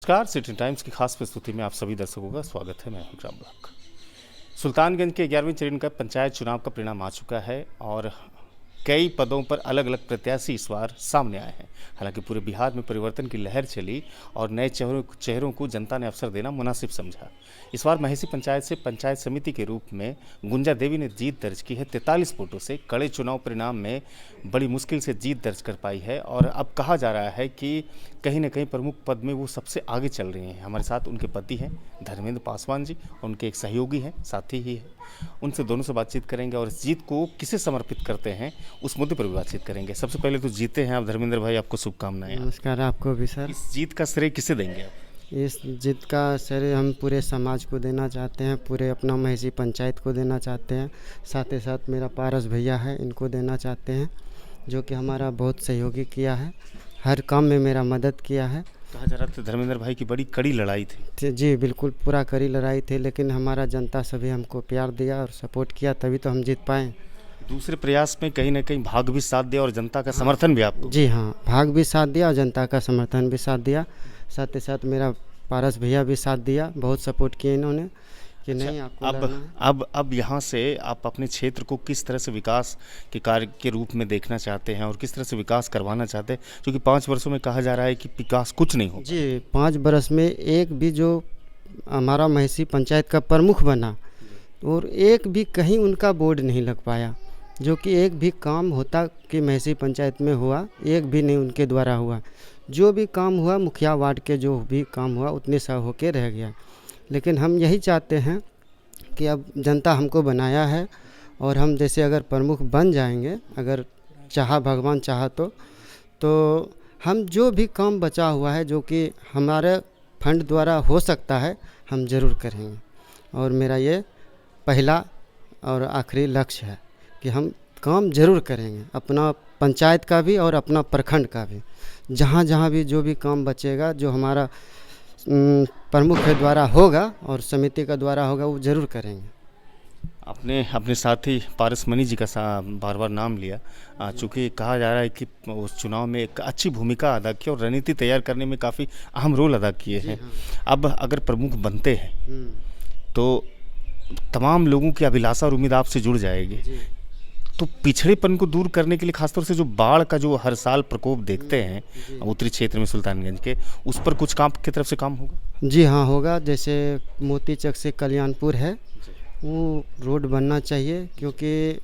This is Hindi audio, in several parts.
नमस्कार, सिटी टाइम्स की खास प्रस्तुति में आप सभी दर्शकों का स्वागत है। मैं हूं राम ब्लॉक। सुल्तानगंज के 11वें चरण का पंचायत चुनाव का परिणाम आ चुका है और कई पदों पर अलग अलग प्रत्याशी इस बार सामने आए हैं। हालांकि पूरे बिहार में परिवर्तन की लहर चली और नए चेहरों को जनता ने अवसर देना मुनासिब समझा। इस बार महेसी पंचायत से पंचायत समिति के रूप में गुंजा देवी ने जीत दर्ज की है। 43 वोटों से कड़े चुनाव परिणाम में बड़ी मुश्किल से जीत दर्ज कर पाई है और अब कहा जा रहा है कि कहीं न कहीं प्रमुख पद में वो सबसे आगे चल रही हैं। हमारे साथ उनके पति हैं धर्मेंद्र पासवान जी और उनके एक सहयोगी हैं, साथी ही है। उनसे दोनों से बातचीत करेंगे और इस जीत को किसे समर्पित करते हैं उस मुद्दे पर भी बातचीत करेंगे। सबसे पहले तो जीते हैं आप धर्मेंद्र भाई, आपको शुभकामनाएं। नमस्कार आपको भी सर। इस जीत का श्रेय किसे देंगे आप? इस जीत का श्रेय हम पूरे समाज को देना चाहते हैं, पूरे अपना महेसी पंचायत को देना चाहते हैं। साथ ही साथ मेरा पारस भैया है, इनको देना चाहते हैं, जो कि हमारा बहुत सहयोगी किया है, हर काम में मेरा मदद किया है। कहा जा रहा था धर्मेंद्र भाई की बड़ी कड़ी लड़ाई थी। जी बिल्कुल, पूरा कड़ी लड़ाई थी, लेकिन हमारा जनता सभी हमको प्यार दिया और सपोर्ट किया, तभी तो हम जीत पाए। दूसरे प्रयास में कहीं ना कहीं भाग भी साथ दिया और जनता का समर्थन भी आपको। जी हाँ, भाग भी साथ दिया और जनता का समर्थन भी साथ दिया। साथ ही साथ मेरा पारस भैया भी साथ दिया, बहुत सपोर्ट किया इन्होंने कि नहीं आपको अब यहाँ से आप अपने क्षेत्र को किस तरह से विकास के कार्य के रूप में देखना चाहते हैं और किस तरह से विकास करवाना चाहते हैं, क्योंकि 5 वर्षों में कहा जा रहा है कि विकास कुछ नहीं हो। जी, 5 बरस में एक भी जो हमारा महेसी पंचायत का प्रमुख बना और एक भी कहीं उनका बोर्ड नहीं लग पाया, जो कि एक भी काम होता कि महेसी पंचायत में हुआ, एक भी नहीं उनके द्वारा हुआ। जो भी काम हुआ मुखिया वार्ड के जो भी काम हुआ उतने सा होके रह गया। लेकिन हम यही चाहते हैं कि अब जनता हमको बनाया है और हम जैसे अगर प्रमुख बन जाएंगे, अगर चाहा भगवान चाहा तो हम जो भी काम बचा हुआ है जो कि हमारे फंड द्वारा हो सकता है हम ज़रूर करेंगे। और मेरा ये पहला और आखिरी लक्ष्य है कि हम काम ज़रूर करेंगे, अपना पंचायत का भी और अपना प्रखंड का भी। जहाँ जहाँ भी जो भी काम बचेगा, जो हमारा प्रमुख के द्वारा होगा और समिति का द्वारा होगा, वो ज़रूर करेंगे। आपने अपने साथी पारस मनी जी का बार बार नाम लिया, चूँकि कहा जा रहा है कि उस चुनाव में एक अच्छी भूमिका अदा की और रणनीति तैयार करने में काफ़ी अहम रोल अदा किए हैं। अब अगर प्रमुख बनते हैं तो तमाम लोगों की अभिलाषा और उम्मीद आपसे जुड़ जाएगी। तो पिछड़ेपन को दूर करने के लिए खासतौर से जो बाढ़ का जो हर साल प्रकोप देखते हैं उत्तरी क्षेत्र में सुल्तानगंज के, उस पर कुछ काम की तरफ से काम होगा? जी हाँ, होगा। जैसे मोतीचक से कल्याणपुर है, वो रोड बनना चाहिए, क्योंकि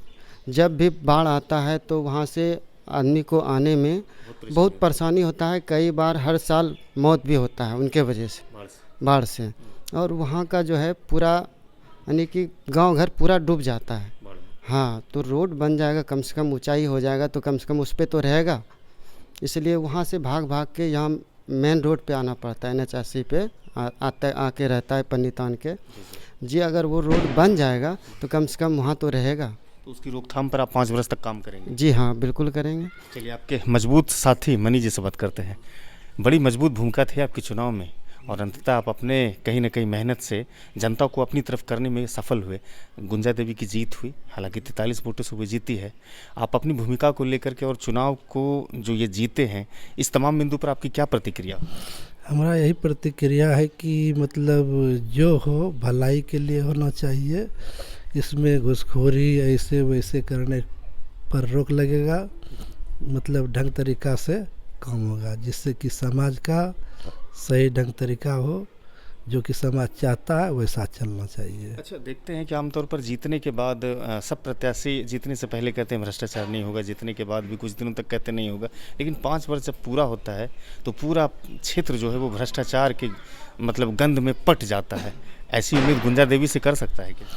जब भी बाढ़ आता है तो वहाँ से आदमी को आने में बहुत परेशानी होता है। कई बार हर साल मौत भी होता है उनके वजह से, बाढ़ से। और वहाँ का जो है पूरा यानी कि गांव घर पूरा डूब जाता है। हाँ, तो रोड बन जाएगा, कम से कम ऊंचाई हो जाएगा तो कम से कम उस पर तो रहेगा। इसलिए वहाँ से भाग भाग के यहाँ मेन रोड पे आना पड़ता है, NH80 पे आके रहता है पंडितान के। जी, अगर वो रोड बन जाएगा तो कम से कम वहाँ तो रहेगा। तो उसकी रोकथाम पर आप 5 वर्ष तक काम करेंगे? जी हाँ, बिल्कुल करेंगे। चलिए, आपके मजबूत साथी मनी जी से बात करते हैं। बड़ी मजबूत भूमिका थी आपके चुनाव में और अंततः आप अपने कहीं ना कहीं मेहनत से जनता को अपनी तरफ करने में सफल हुए। गुंजा देवी की जीत हुई, हालांकि 43 वोटों से वो जीती है। आप अपनी भूमिका को लेकर के और चुनाव को जो ये जीते हैं, इस तमाम बिंदु पर आपकी क्या प्रतिक्रिया? हमारा यही प्रतिक्रिया है कि मतलब जो हो भलाई के लिए होना चाहिए। इसमें घूसखोरी ऐसे वैसे करने पर रोक लगेगा, मतलब ढंग तरीका से काम होगा, जिससे कि समाज का सही ढंग तरीका हो, जो कि समाज चाहता है वैसा चलना चाहिए। अच्छा, देखते हैं कि आमतौर पर जीतने के बाद सब प्रत्याशी जीतने से पहले कहते हैं भ्रष्टाचार नहीं होगा, जीतने के बाद भी कुछ दिनों तक कहते नहीं होगा, लेकिन 5 वर्ष जब पूरा होता है तो पूरा क्षेत्र जो है वो भ्रष्टाचार के मतलब गंध में पट जाता है। ऐसी उम्मीद गुंजा देवी से कर सकता है क्या?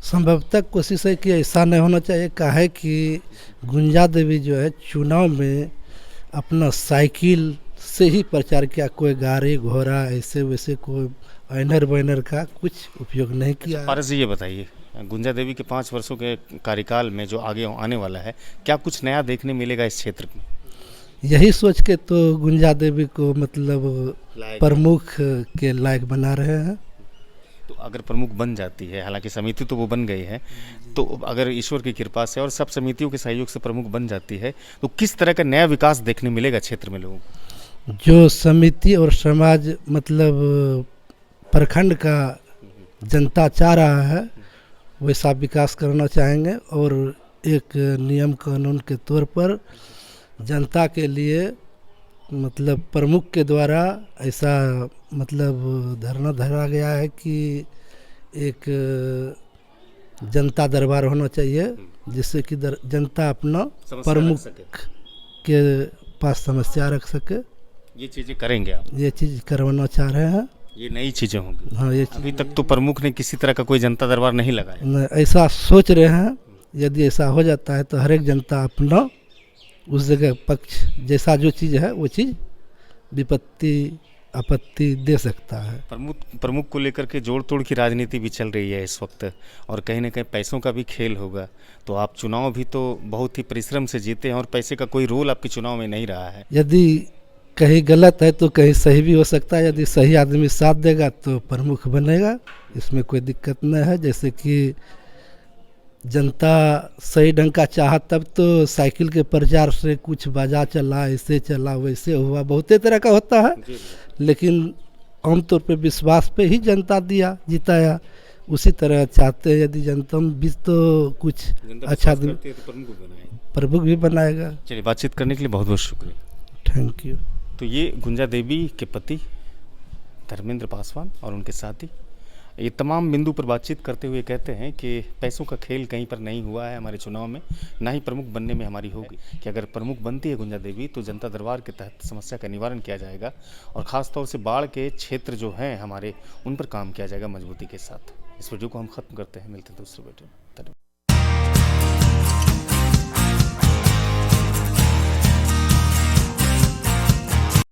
संभवतः कोशिश है कि ऐसा नहीं होना चाहिए। काहे कि गुंजा देवी जो है चुनाव में अपना साइकिल से ही प्रचार किया, कोई गाड़ी घोड़ा ऐसे वैसे कोई बैनर का कुछ उपयोग नहीं किया। पारस जी, ये बताइए, गुंजा देवी के 5 वर्षों के कार्यकाल में जो आगे आने वाला है, क्या कुछ नया देखने मिलेगा इस क्षेत्र में? यही सोच के तो गुंजा देवी को मतलब प्रमुख के लायक बना रहे हैं। तो अगर प्रमुख बन जाती है, हालांकि समिति तो वो बन गई है, तो अगर ईश्वर की कृपा से और सब समितियों के सहयोग से प्रमुख बन जाती है तो किस तरह का नया विकास देखने मिलेगा क्षेत्र में लोगों को? जो समिति और समाज मतलब प्रखंड का जनता चाह रहा है वैसा विकास करना चाहेंगे और एक नियम कानून के तौर पर जनता के लिए मतलब प्रमुख के द्वारा ऐसा मतलब धरना धरा गया है कि एक जनता दरबार होना चाहिए जिससे कि जनता अपना प्रमुख के पास समस्या रख सके। ये चीज़ें करेंगे आप? ये चीज़ करवाना चाह रहे हैं। ये नई चीज़ें होंगी? हाँ, ये अभी तक तो प्रमुख ने किसी तरह का कोई जनता दरबार नहीं लगाया। ऐसा सोच रहे हैं। यदि ऐसा हो जाता है तो हर एक जनता अपना उस जगह पक्ष जैसा जो चीज़ है वो चीज़ विपत्ति आपत्ति दे सकता है। प्रमुख को लेकर के जोड़ तोड़ की राजनीति भी चल रही है इस वक्त और कहीं ना कहीं पैसों का भी खेल होगा। तो आप चुनाव भी तो बहुत ही परिश्रम से जीते हैं और पैसे का कोई रोल आपके चुनाव में नहीं रहा है। यदि कहीं गलत है तो कहीं सही भी हो सकता है। यदि सही आदमी साथ देगा तो प्रमुख बनेगा, इसमें कोई दिक्कत नहीं है। जैसे कि जनता सही ढंग का चाहा तब तो साइकिल के प्रचार से कुछ बाजा चला, ऐसे चला, वैसे हुआ, बहुत तरह का होता है। लेकिन आमतौर पे विश्वास पे ही जनता दिया जिताया। उसी तरह चाहते हैं यदि जनता भी तो कुछ अच्छा प्रमुख भी बनाएगा। चलिए, बातचीत करने के लिए बहुत बहुत शुक्रिया। Thank you. तो ये गुंजा देवी के पति धर्मेंद्र पासवान और उनके साथी ये तमाम बिंदु पर बातचीत करते हुए कहते हैं कि पैसों का खेल कहीं पर नहीं हुआ है हमारे चुनाव में, ना ही प्रमुख बनने में हमारी होगी कि अगर प्रमुख बनती है गुंजा देवी तो जनता दरबार के तहत समस्या का निवारण किया जाएगा और ख़ास तौर से बाढ़ के क्षेत्र जो हैं हमारे उन पर काम किया जाएगा मजबूती के साथ। इस वीडियो को हम ख़त्म करते हैं, मिलते हैं दूसरे वीडियो में।